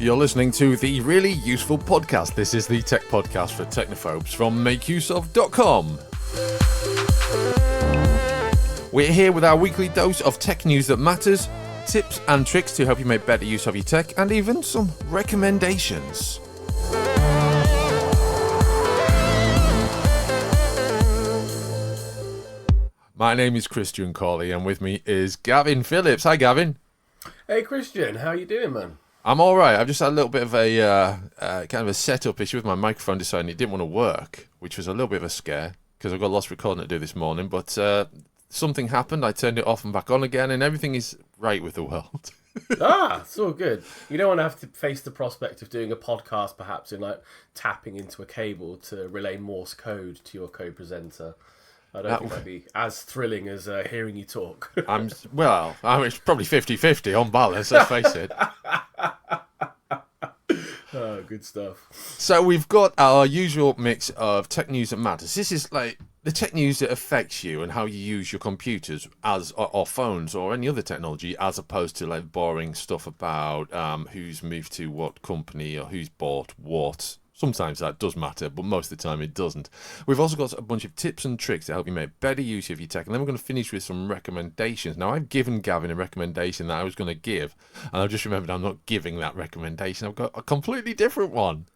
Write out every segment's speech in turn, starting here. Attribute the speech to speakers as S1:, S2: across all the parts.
S1: You're listening to the Really Useful Podcast. This is the tech podcast for technophobes from makeuseof.com. We're here with our weekly dose of tech news that matters, tips and tricks to help you make better use of your tech, and even some recommendations. My name is Christian Cawley, and with me is Gavin Phillips. Hi, Gavin.
S2: Hey, Christian. How you doing, man?
S1: I'm all right. I've just had a little bit of a kind of a setup issue with my microphone, deciding it didn't want to work, which was a little bit of a scare because I've got lots of recording to do this morning. But something happened. I turned it off and back on again, and everything is right with the world.
S2: It's all good. You don't want to have to face the prospect of doing a podcast, perhaps in like tapping into a cable to relay Morse code to your co-presenter. I don't think that'd be as thrilling as hearing you talk.
S1: It's probably 50-50 on balance, let's face it.
S2: Oh, good stuff.
S1: So we've got our usual mix of tech news that matters. This is like the tech news that affects you and how you use your computers or phones or any other technology, as opposed to like boring stuff about who's moved to what company or who's bought what. Sometimes that does matter, but most of the time it doesn't. We've also got a bunch of tips and tricks to help you make better use of your tech, and then we're going to finish with some recommendations. Now, I've given Gavin a recommendation that I was going to give, and I've just remembered I'm not giving that recommendation. I've got a completely different one.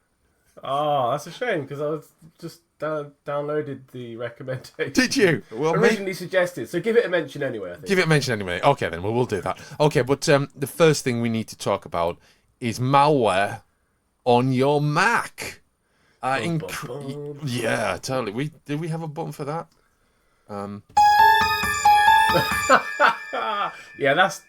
S2: Oh, that's a shame, because I was just downloaded the recommendation.
S1: Did you? Well,
S2: originally suggested, so give it a mention anyway, I think.
S1: Give it a mention anyway. Okay, then, we'll do that. Okay, but the first thing we need to talk about is malware on your Mac. Yeah, totally. Did we have a button for that?
S2: Yeah, that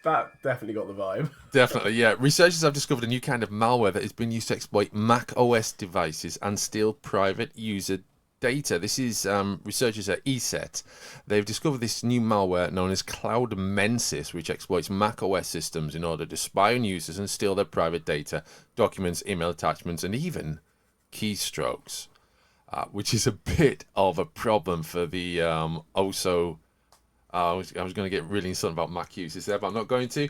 S2: definitely got the vibe.
S1: Definitely, yeah. Researchers have discovered a new kind of malware that has been used to exploit macOS devices and steal private user data. This is researchers at ESET. They've discovered this new malware known as Cloud Mensis, which exploits macOS systems in order to spy on users and steal their private data, documents, email attachments, and even keystrokes, which is a bit of a problem for the I was going to get really insulted about Mac users there, but I'm not going to.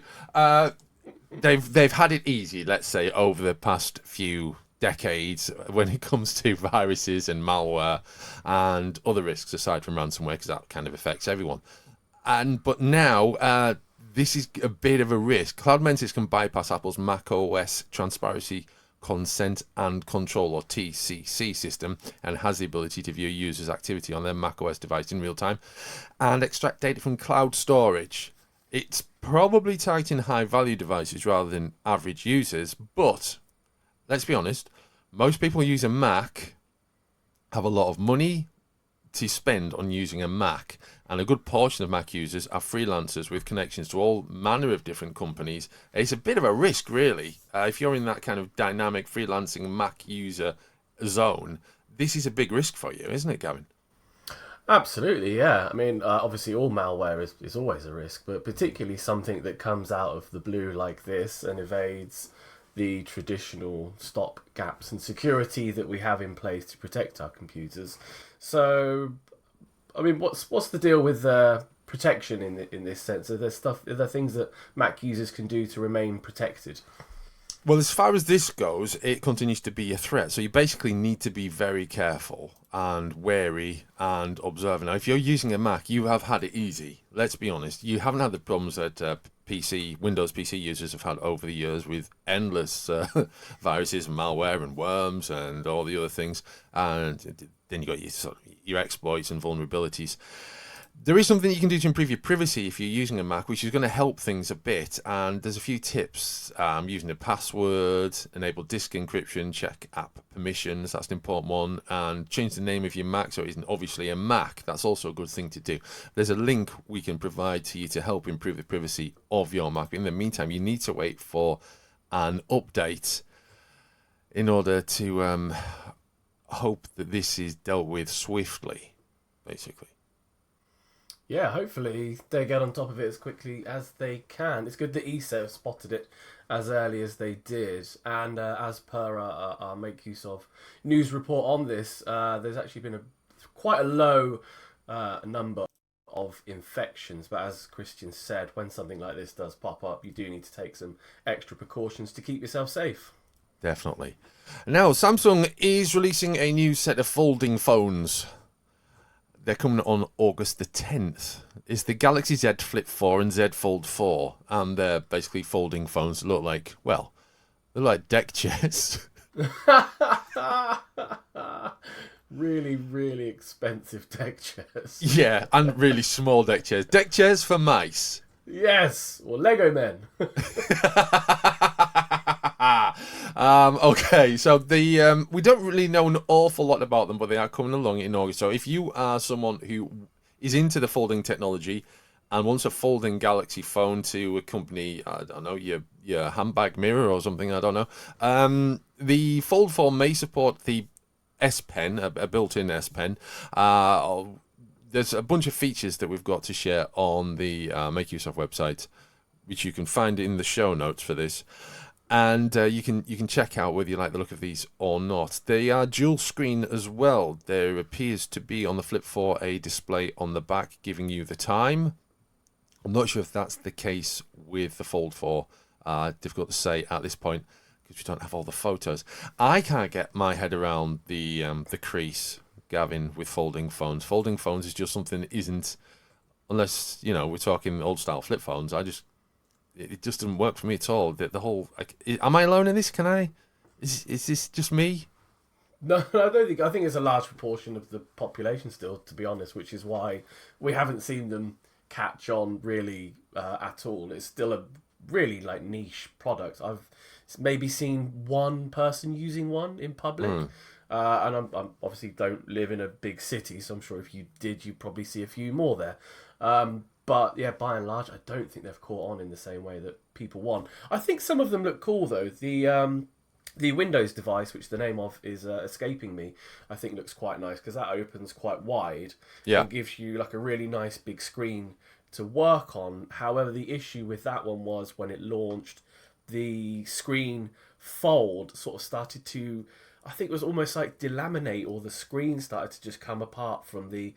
S1: They've had it easy, let's say, over the past few decades when it comes to viruses and malware and other risks aside from ransomware, because that kind of affects everyone. But now this is a bit of a risk. Cloud Mensis can bypass Apple's macOS Transparency Consent and Control, or TCC system, and has the ability to view users' activity on their macOS device in real time and extract data from cloud storage. It's probably targeting high-value devices rather than average users, but let's be honest, most people using a Mac have a lot of money to spend on using a Mac, and a good portion of Mac users are freelancers with connections to all manner of different companies. It's a bit of a risk, really. If you're in that kind of dynamic freelancing Mac user zone, this is a big risk for you, isn't it, Gavin?
S2: Absolutely, yeah. I mean, obviously all malware is always a risk, but particularly something that comes out of the blue like this and evades the traditional stop gaps and security that we have in place to protect our computers. So, I mean, what's the deal with protection in this sense? Are there things that Mac users can do to remain protected?
S1: Well, as far as this goes, it continues to be a threat. So you basically need to be very careful and wary and observant. Now, if you're using a Mac, you have had it easy. Let's be honest. You haven't had the problems that Windows PC users have had over the years with endless viruses, malware, and worms, and all the other things. And then you got your exploits and vulnerabilities. There is something you can do to improve your privacy if you're using a Mac, which is going to help things a bit. And there's a few tips. Using a password, enable disk encryption, check app permissions. That's an important one. And change the name of your Mac so it isn't obviously a Mac. That's also a good thing to do. There's a link we can provide to you to help improve the privacy of your Mac. In the meantime, you need to wait for an update in order to hope that this is dealt with swiftly, basically.
S2: Yeah, hopefully they get on top of it as quickly as they can. It's good that ESA spotted it as early as they did. And as per our Make Use Of news report on this, there's actually been quite a low number of infections. But as Christian said, when something like this does pop up, you do need to take some extra precautions to keep yourself safe.
S1: Definitely. Now, Samsung is releasing a new set of folding phones. They're coming on August the 10th. It's the Galaxy Z Flip 4 and Z Fold 4. And they're basically folding phones that look like, well, they're like deck chairs.
S2: Really, really expensive deck chairs.
S1: Yeah, and really small deck chairs. Deck chairs for mice.
S2: Yes, or Lego men.
S1: Okay, so the we don't really know an awful lot about them, but they are coming along in August. So if you are someone who is into the folding technology and wants a folding Galaxy phone to accompany, I don't know, your handbag mirror or something, I don't know, the Fold 4 may support the S Pen, a built-in S Pen. There's a bunch of features that we've got to share on the Make Use Of website, which you can find in the show notes for this. And you can check out whether you like the look of these or not. They are dual screen as well. There appears to be on the Flip 4 a display on the back giving you the time. I'm not sure if that's the case with the Fold 4. Difficult to say at this point because we don't have all the photos. I can't get my head around the crease, Gavin, with folding phones. Folding phones is just something that isn't, unless we're talking old style flip phones. It just doesn't work for me at all. The whole, am I alone in this? Is this just me?
S2: No, I don't think. I think it's a large proportion of the population still, to be honest, which is why we haven't seen them catch on really at all. It's still a really niche product. I've maybe seen one person using one in public, and I'm obviously don't live in a big city, so I'm sure if you did, you'd probably see a few more there. But yeah, by and large, I don't think they've caught on in the same way that people want. I think some of them look cool though. The Windows device, which the name of is escaping me, I think looks quite nice because that opens quite wide and gives you a really nice big screen to work on. However, the issue with that one was when it launched, the screen fold sort of started to, I think it was almost like delaminate, or the screen started to just come apart from the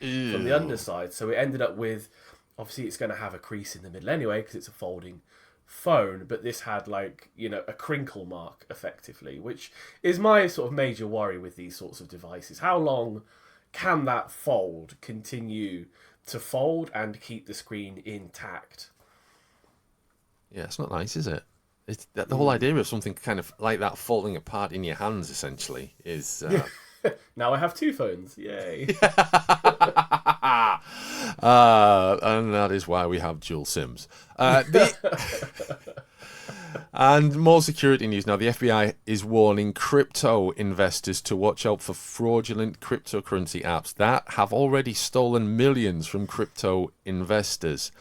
S2: underside. So it ended up with, obviously it's going to have a crease in the middle anyway because it's a folding phone, but this had a crinkle mark effectively, which is my sort of major worry with these sorts of devices. How long can that fold continue to fold and keep the screen intact?
S1: Yeah, it's not nice, is it? It's the whole idea of something kind of like that falling apart in your hands essentially is
S2: Now I have two phones, yay.
S1: And that is why we have dual SIMs. And more security news now. The FBI is warning crypto investors to watch out for fraudulent cryptocurrency apps that have already stolen millions from crypto investors.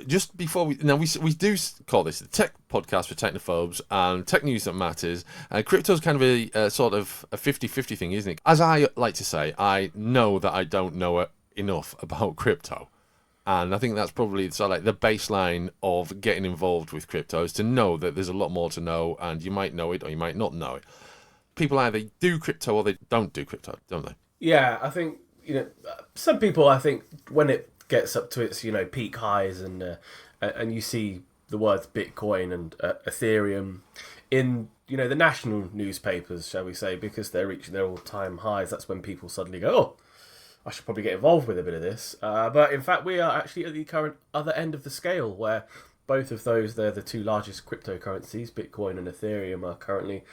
S1: Just before we do call this the tech podcast for technophobes and tech news that matters. Crypto's kind of a sort of a 50-50 thing, isn't it? As I like to say, I know that I don't know enough about crypto. And I think that's probably the baseline of getting involved with crypto, is to know that there's a lot more to know, and you might know it or you might not know it. People either do crypto or they don't do crypto, don't they?
S2: Yeah, I think some people, I think when it gets up to its peak highs and you see the words Bitcoin and Ethereum in the national newspapers, shall we say, because they're reaching their all-time highs, that's when people suddenly go, oh, I should probably get involved with a bit of this. But in fact, we are actually at the current other end of the scale, where both of those, they're the two largest cryptocurrencies, Bitcoin and Ethereum, are currently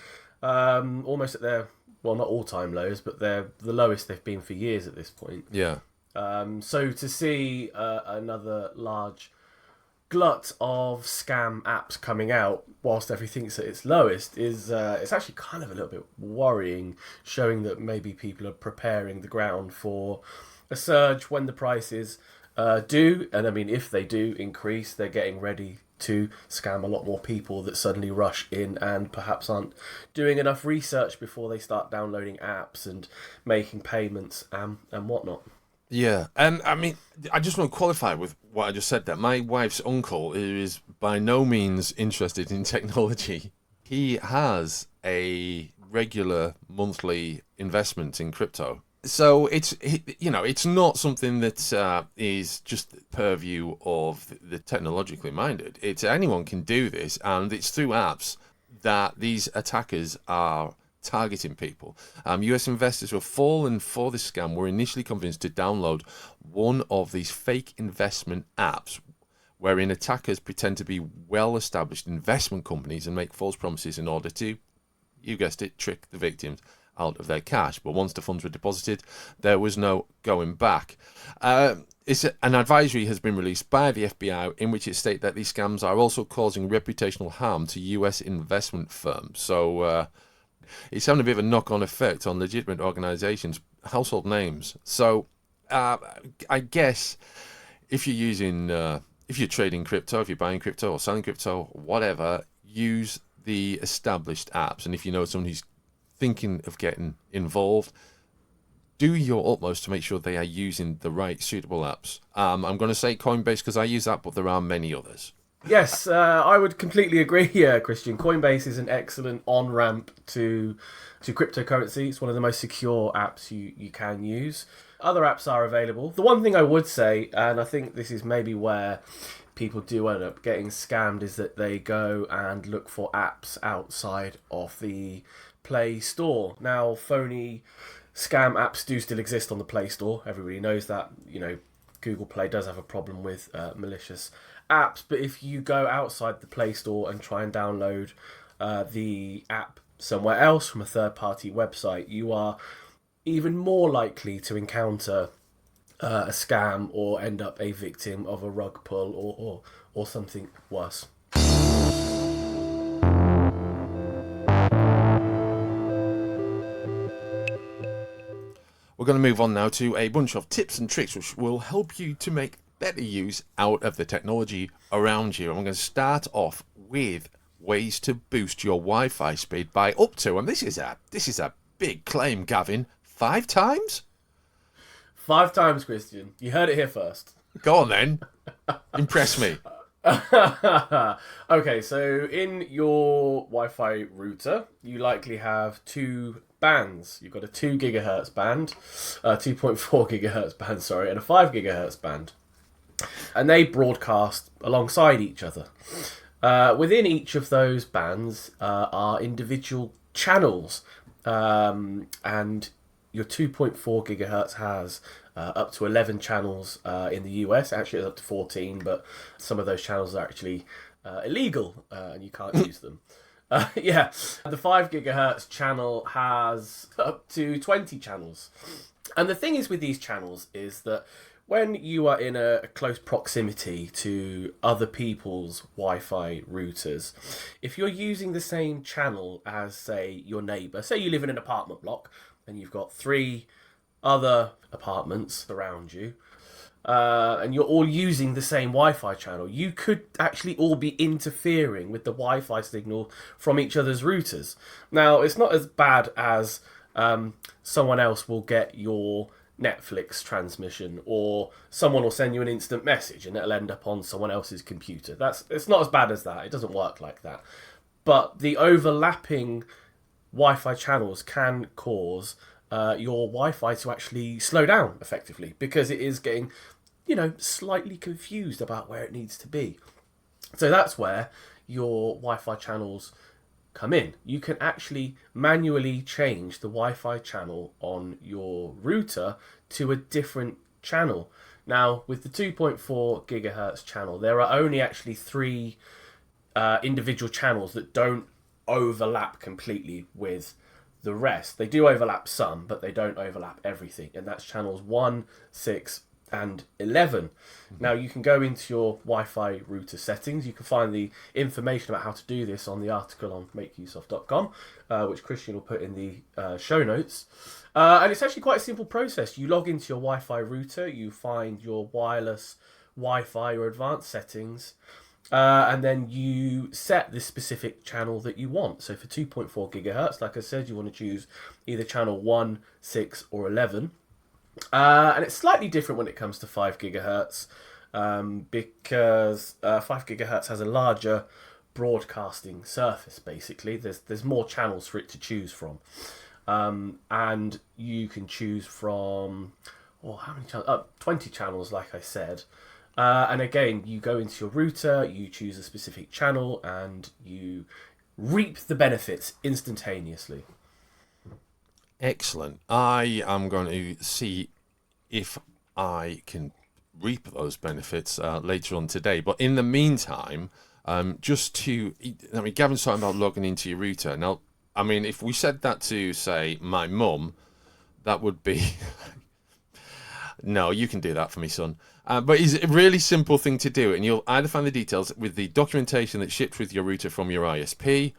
S2: almost at their, well, not all-time lows, but they're the lowest they've been for years at this point.
S1: Yeah.
S2: So to see another large glut of scam apps coming out whilst everything's at its lowest is it's actually kind of a little bit worrying, showing that maybe people are preparing the ground for a surge when the prices do, and I mean if they do increase, they're getting ready to scam a lot more people that suddenly rush in and perhaps aren't doing enough research before they start downloading apps and making payments and whatnot.
S1: Yeah, I mean, I just want to qualify with what I just said there. My wife's uncle, who is by no means interested in technology, he has a regular monthly investment in crypto. So it's not something that is just purview of the technologically minded. It's anyone can do this, and it's through apps that these attackers are targeting people. US investors who have fallen for this scam were initially convinced to download one of these fake investment apps wherein attackers pretend to be well-established investment companies and make false promises in order to, you guessed it, trick the victims out of their cash. But once the funds were deposited, there was no going back. An advisory has been released by the FBI in which it states that these scams are also causing reputational harm to US investment firms. So it's having a bit of a knock-on effect on legitimate organizations, household names. So I guess if you're using, if you're trading crypto, if you're buying crypto or selling crypto, whatever, use the established apps. And if you know someone who's thinking of getting involved, do your utmost to make sure they are using the right suitable apps. I'm going to say Coinbase because I use that, but there are many others.
S2: Yes, I would completely agree here, Christian. Coinbase is an excellent on-ramp to cryptocurrency. It's one of the most secure apps you can use. Other apps are available. The one thing I would say, and I think this is maybe where people do end up getting scammed, is that they go and look for apps outside of the Play Store. Now, phony scam apps do still exist on the Play Store. Everybody knows that. You know, Google Play does have a problem with malicious apps, but if you go outside the Play Store and try and download the app somewhere else from a third-party website, you are even more likely to encounter a scam or end up a victim of a rug pull or something worse.
S1: We're going to move on now to a bunch of tips and tricks which will help you to make better use out of the technology around you. I'm going to start off with ways to boost your Wi-Fi speed by up to, and this is a big claim, Gavin, 5 times?
S2: 5 times, Christian. You heard it here first.
S1: Go on then. Impress me.
S2: Okay, so in your Wi-Fi router, you likely have 2 bands. You've got a 2 gigahertz band, 2.4 gigahertz band, sorry, and a 5 gigahertz band. And they broadcast alongside each other. Within each of those bands are individual channels, and your 2.4 gigahertz has up to 11 channels in the US. Actually, it's up to 14, but some of those channels are actually illegal and you can't use them. Yeah, the 5 gigahertz channel has up to 20 channels. And the thing is with these channels is that when you are in a close proximity to other people's Wi-Fi routers, if you're using the same channel as, say, your neighbour, say you live in an apartment block and you've got 3 other apartments around you, and you're all using the same Wi-Fi channel, you could actually all be interfering with the Wi-Fi signal from each other's routers. Now, it's not as bad as someone else will get your Netflix transmission, or someone will send you an instant message and it'll end up on someone else's computer. It's not as bad as that. It doesn't work like that. But the overlapping Wi-Fi channels can cause your Wi-Fi to actually slow down effectively, because it is getting, slightly confused about where it needs to be. So that's where your Wi-Fi channels come in. You can actually manually change the Wi-Fi channel on your router to a different channel. Now, with the 2.4 gigahertz channel, there are only actually 3 individual channels that don't overlap completely with the rest. They do overlap some, but they don't overlap everything, and that's channels 1, 6, and 11. Now, you can go into your Wi-Fi router settings. You can find the information about how to do this on the article on makeuseof.com, which Christian will put in the show notes. And it's actually quite a simple process. You log into your Wi-Fi router, you find your wireless Wi-Fi or advanced settings, and then you set the specific channel that you want. So for 2.4 gigahertz, like I said, you want to choose either channel 1, 6, or 11. And it's slightly different when it comes to 5 gigahertz, because 5 gigahertz has a larger broadcasting surface. Basically, there's more channels for it to choose from, and you can choose from how many channels? 20 channels, like I said. And again, you go into your router, you choose a specific channel, and you reap the benefits instantaneously.
S1: Excellent. I am going to see if I can reap those benefits later on today. But in the meantime, Gavin's talking about logging into your router. Now, I mean, if we said that to, say, my mum, that would be no, you can do that for me, son. But it's a really simple thing to do, and you'll either find the details with the documentation that shipped with your router from your ISP,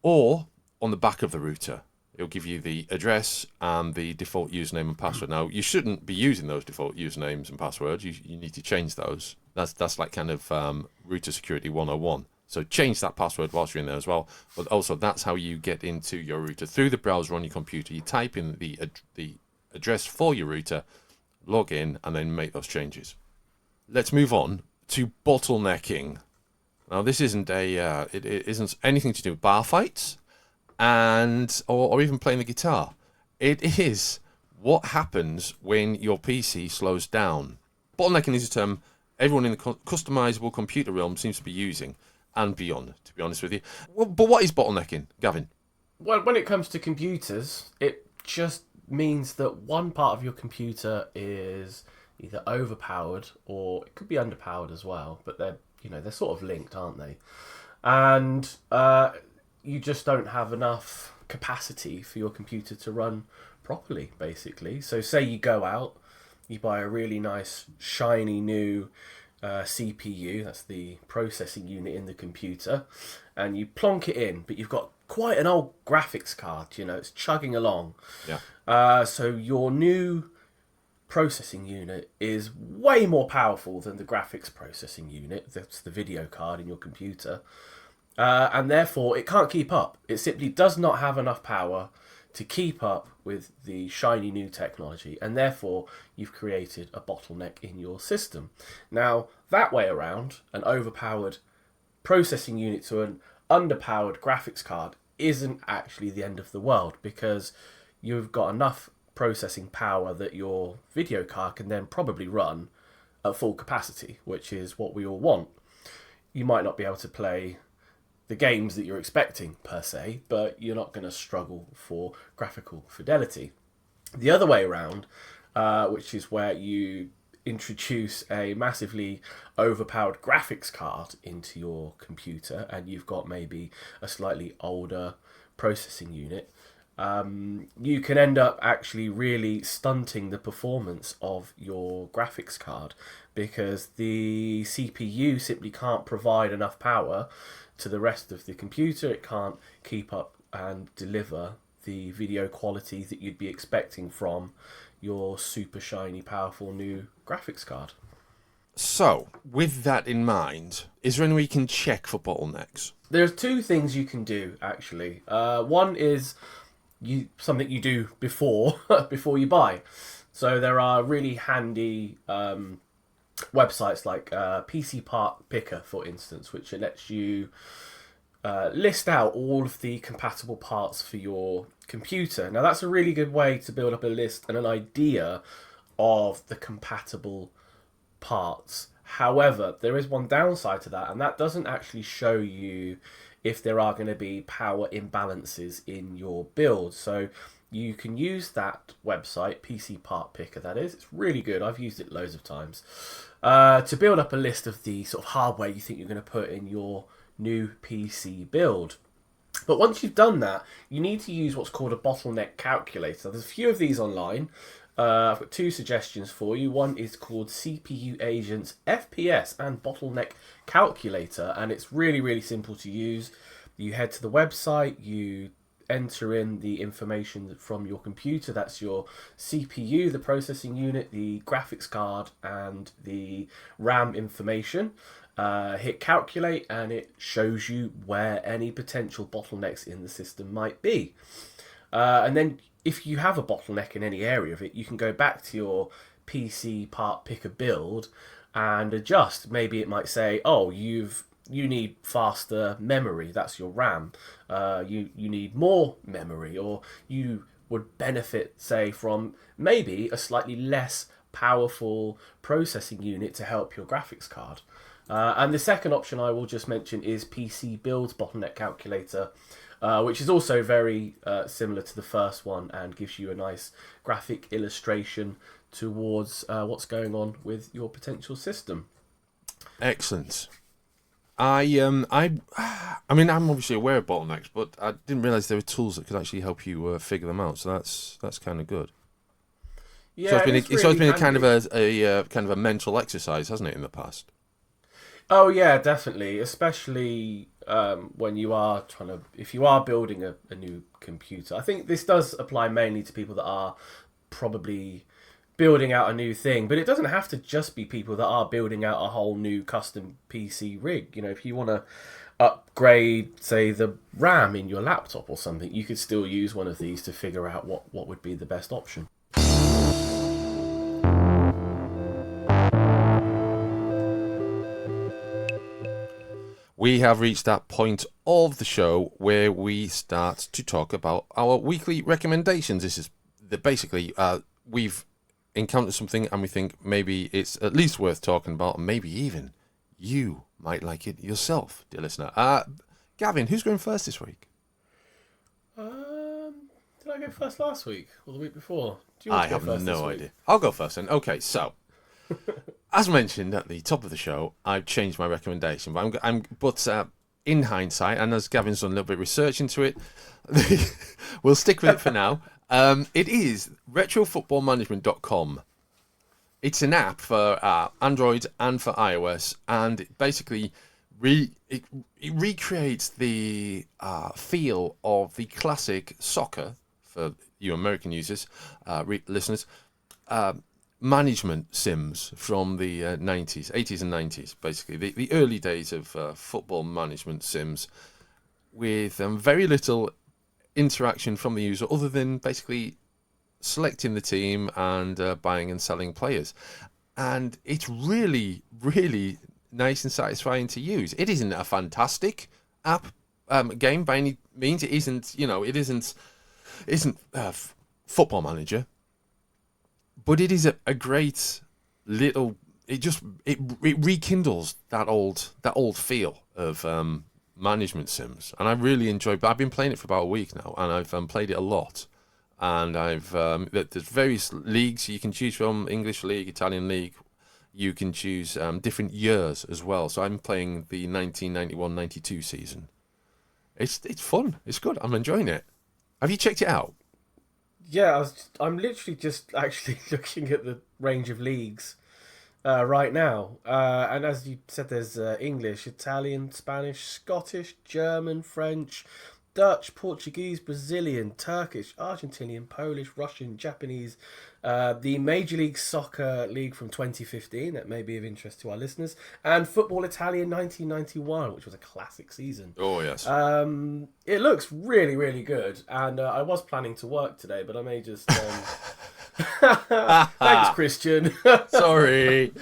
S1: or on the back of the router. It'll give you the address and the default username and password. Now, you shouldn't be using those default usernames and passwords. You need to change those. That's like kind of router security 101. So change that password whilst you're in there as well. But also, that's how you get into your router through the browser on your computer. You type in the address for your router, log in, and then make those changes. Let's move on to bottlenecking. Now, this isn't it isn't anything to do with bar fights, or even playing the guitar. It is what happens when your PC slows down. Bottlenecking is a term everyone in the customizable computer realm seems to be using, and beyond, to be honest with you. But what is bottlenecking, Gavin?
S2: Well, when it comes to computers, it just means that one part of your computer is either overpowered or it could be underpowered as well. But they're sort of linked, aren't they? And you just don't have enough capacity for your computer to run properly, basically. So say you go out, you buy a really nice, shiny new CPU, that's the processing unit in the computer, and you plonk it in, but you've got quite an old graphics card, it's chugging along.
S1: Yeah.
S2: So your new processing unit is way more powerful than the graphics processing unit, that's the video card in your computer. And therefore, it can't keep up. It simply does not have enough power to keep up with the shiny new technology. And therefore, you've created a bottleneck in your system. Now, that way around, an overpowered processing unit to an underpowered graphics card isn't actually the end of the world, because you've got enough processing power that your video card can then probably run at full capacity, which is what we all want. You might not be able to play the games that you're expecting per se, but you're not going to struggle for graphical fidelity. The other way around, which is where you introduce a massively overpowered graphics card into your computer and you've got maybe a slightly older processing unit, you can end up actually really stunting the performance of your graphics card, because the CPU simply can't provide enough power to the rest of the computer. It can't keep up and deliver the video quality that you'd be expecting from your super shiny, powerful new graphics card.
S1: So, with that in mind, is there any way you can check for bottlenecks?
S2: There's two things you can do, actually. One is something you do before you buy. So there are really handy websites like PC Part Picker, for instance, which lets you list out all of the compatible parts for your computer. Now, that's a really good way to build up a list and an idea of the compatible parts. However, there is one downside to that, and that doesn't actually show you if there are going to be power imbalances in your build. So you can use that website, PC Part Picker, that is. It's really good. I've used it loads of times. To build up a list of the sort of hardware you think you're going to put in your new PC build. But once you've done that, you need to use what's called a bottleneck calculator. There's a few of these online. I've got two suggestions for you. One is called CPU Agent's FPS and Bottleneck Calculator, and it's really, really simple to use. You head to the website, you enter in the information from your computer. That's your CPU, the processing unit, the graphics card, and the RAM information. Hit calculate, and it shows you where any potential bottlenecks in the system might be. And then if you have a bottleneck in any area of it, you can go back to your PC Part Picker build and adjust. Maybe it might say, oh, you need faster memory, that's your RAM. You need more memory, or you would benefit, say, from maybe a slightly less powerful processing unit to help your graphics card. And the second option I will just mention is PC Build Bottleneck Calculator, which is also very similar to the first one and gives you a nice graphic illustration towards what's going on with your potential system.
S1: Excellent. I mean, I'm obviously aware of bottlenecks, but I didn't realise there were tools that could actually help you figure them out. So that's kind of good.
S2: Yeah,
S1: So it's always been a kind of
S2: handy.
S1: a kind of a mental exercise, hasn't it, in the past?
S2: Oh yeah, definitely. Especially when you are if you are building a new computer. I think this does apply mainly to people that are probably building out a new thing, but it doesn't have to just be people that are building out a whole new custom PC rig. You know, if you want to upgrade, say, the RAM in your laptop or something, you could still use one of these to figure out what would be the best option.
S1: We have reached that point of the show where we start to talk about our weekly recommendations. This is basically we've encountered something and we think maybe it's at least worth talking about, and maybe even you might like it yourself, dear listener. Gavin, who's going first this week?
S2: Did I go first last week or the week before? Do you
S1: I
S2: want to go
S1: have
S2: first this
S1: no
S2: week?
S1: idea. I'll go first then. Okay, so as mentioned at the top of the show, I've changed my recommendation, but in hindsight, and as Gavin's done a little bit of research into it, we'll stick with it for now. It is retrofootballmanagement.com. It's an app for Android and for iOS, and it basically it recreates the feel of the classic soccer, for you American users, listeners, management sims from the 90s, 80s and 90s, basically. The early days of football management sims with very little interaction from the user other than basically selecting the team and buying and selling players. And it's really, really nice and satisfying to use. It isn't a fantastic app game by any means. It isn't, isn't Football Manager, but it is a great little. It rekindles that old feel of management sims, and I really enjoy. But I've been playing it for about a week now, and I've played it a lot. And there's various leagues you can choose from: English League, Italian League. You can choose different years as well. So I'm playing the 1991-92 season. It's fun. It's good. I'm enjoying it. Have you checked it out?
S2: Yeah, I'm literally just actually looking at the range of leagues right now. And as you said, there's English, Italian, Spanish, Scottish, German, French, Dutch, Portuguese, Brazilian, Turkish, Argentinian, Polish, Russian, Japanese, the Major League Soccer League from 2015, that may be of interest to our listeners, and Football Italian 1991, which was a classic season.
S1: Oh, yes.
S2: It looks really, really good, and I was planning to work today, but I may just... Thanks, Christian.
S1: Sorry.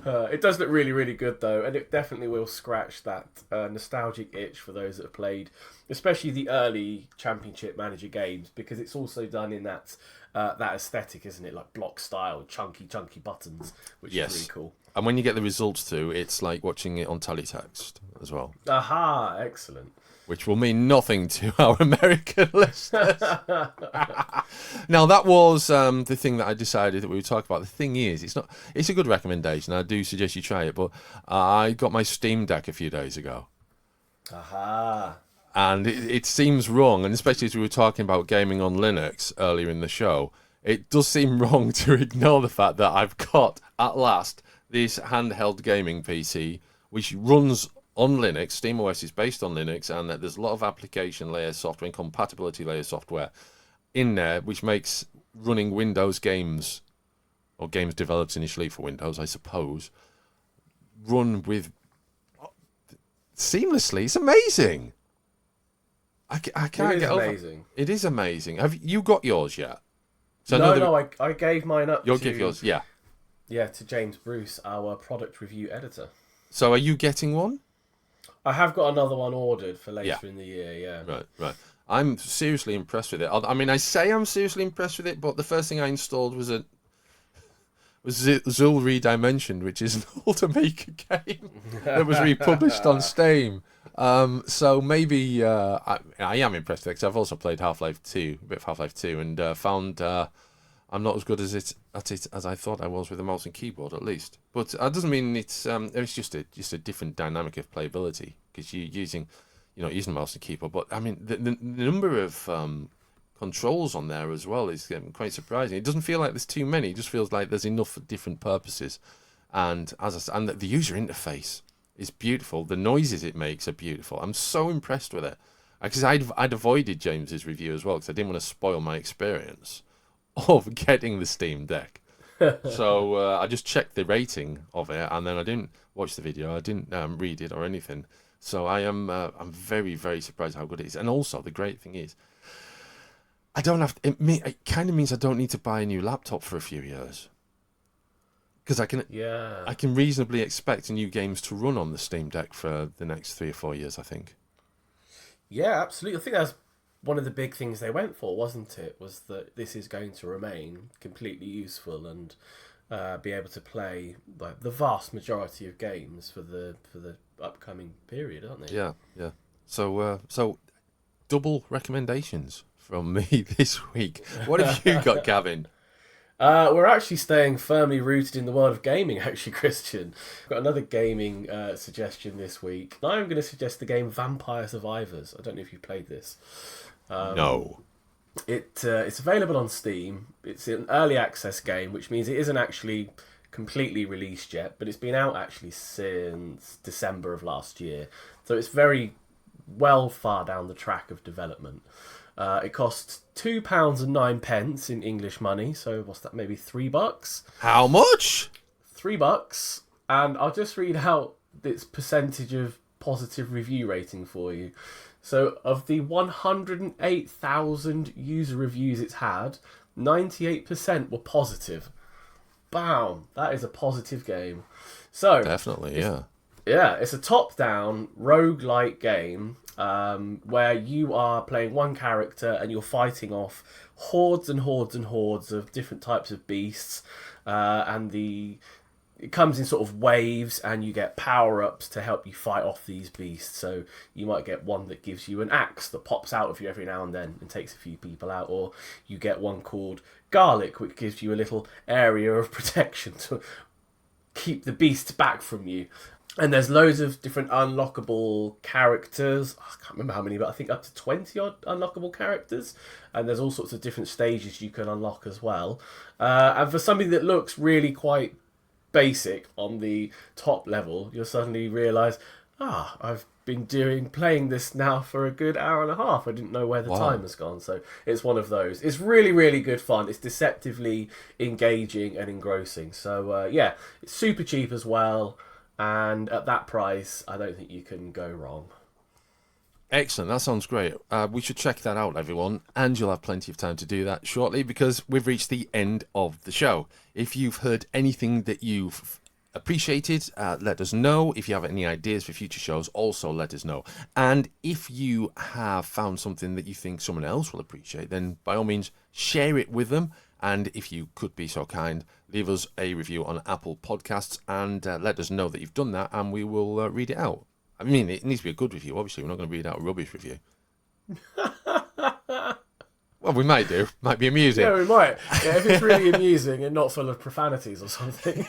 S2: It does look really, really good, though, and it definitely will scratch that nostalgic itch for those that have played, especially the early Championship Manager games, because it's also done in that aesthetic, isn't it? Like block style, chunky buttons, which is really cool.
S1: And when you get the results too, it's like watching it on teletext as well.
S2: Aha, excellent.
S1: Which will mean nothing to our American listeners. Now, that was the thing that I decided that we would talk about. The thing is, it's a good recommendation. I do suggest you try it, but I got my Steam Deck a few days ago.
S2: Aha.
S1: And it seems wrong, and especially as we were talking about gaming on Linux earlier in the show, it does seem wrong to ignore the fact that I've got, at last, this handheld gaming PC, which runs on Linux. SteamOS is based on Linux, and there's a lot of application layer software and compatibility layer software in there, which makes running Windows games, or games developed initially for Windows, I suppose, run with seamlessly. It's amazing. I can't get over it. It is amazing. Have you got yours yet?
S2: So I gave mine up.
S1: You'll give yours, yeah.
S2: Yeah, to James Bruce, our product review editor.
S1: So are you getting one?
S2: I have got another one ordered for later in the year, yeah.
S1: Right. I'm seriously impressed with it. I mean, I say I'm seriously impressed with it, but the first thing I installed was was Zul Redimensioned, which is an older Maker game that was republished on Steam. So maybe I am impressed because I've also played Half-Life 2, a bit of Half-Life 2, and found I'm not as good at it as I thought I was with a mouse and keyboard, at least. But that doesn't mean it's just a different dynamic of playability because you're using a mouse and keyboard. But I mean the number of controls on there as well is quite surprising. It doesn't feel like there's too many. It just feels like there's enough for different purposes. And the user interface is beautiful. The noises it makes are beautiful. I'm so impressed with it. Because I'd avoided James's review as well because I didn't want to spoil my experience of getting the Steam Deck. So I just checked the rating of it, and then I didn't watch the video. I didn't read it or anything. So I'm very, very surprised how good it is. And also the great thing is, I don't have to, it kind of means I don't need to buy a new laptop for a few years. Because I can reasonably expect new games to run on the Steam Deck for the next 3 or 4 years, I think.
S2: Yeah, absolutely. I think that's one of the big things they went for, wasn't it? Was that this is going to remain completely useful and be able to play like the vast majority of games for the upcoming period, aren't they?
S1: Yeah. So double recommendations from me this week. What have you got, Gavin?
S2: We're actually staying firmly rooted in the world of gaming, actually, Christian. I've got another gaming suggestion this week. I'm going to suggest the game Vampire Survivors. I don't know if you played this.
S1: No.
S2: It's available on Steam. It's an early access game, which means it isn't actually completely released yet, but it's been out actually since December of last year. So it's very well far down the track of development. It costs £2.09 in English money, so what's that? Maybe $3.
S1: How much?
S2: $3, and I'll just read out its percentage of positive review rating for you. So, of the 108,000 user reviews it's had, 98% were positive. Bam! That is a positive game. So
S1: Definitely, yeah.
S2: Yeah, it's a top-down roguelike game where you are playing one character and you're fighting off hordes and hordes and hordes of different types of beasts, and it comes in sort of waves, and you get power-ups to help you fight off these beasts. So you might get one that gives you an axe that pops out of you every now and then and takes a few people out, or you get one called Garlic, which gives you a little area of protection to keep the beasts back from you. And there's loads of different unlockable characters. I can't remember how many, but I think up to 20 odd unlockable characters. And there's all sorts of different stages you can unlock as well. And for something that looks really quite basic on the top level, you'll suddenly realise, I've been playing this now for a good hour and a half. I didn't know where the time has gone. So it's one of those. It's really, really good fun. It's deceptively engaging and engrossing. So yeah, it's super cheap as well. And at that price, I don't think you can go wrong.
S1: Excellent. That sounds great. We should check that out, everyone. And you'll have plenty of time to do that shortly because we've reached the end of the show. If you've heard anything that you've appreciated, let us know. If you have any ideas for future shows, also let us know. And if you have found something that you think someone else will appreciate, then by all means, share it with them. And if you could be so kind, leave us a review on Apple Podcasts and let us know that you've done that, and we will read it out. I mean, it needs to be a good review, obviously. We're not going to read out a rubbish review. Well, we might do. Might be amusing.
S2: Yeah, we might. Yeah, if it's really amusing and not full of profanities or something.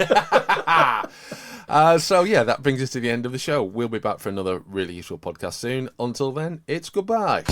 S1: So, yeah, that brings us to the end of the show. We'll be back for another really useful podcast soon. Until then, it's goodbye.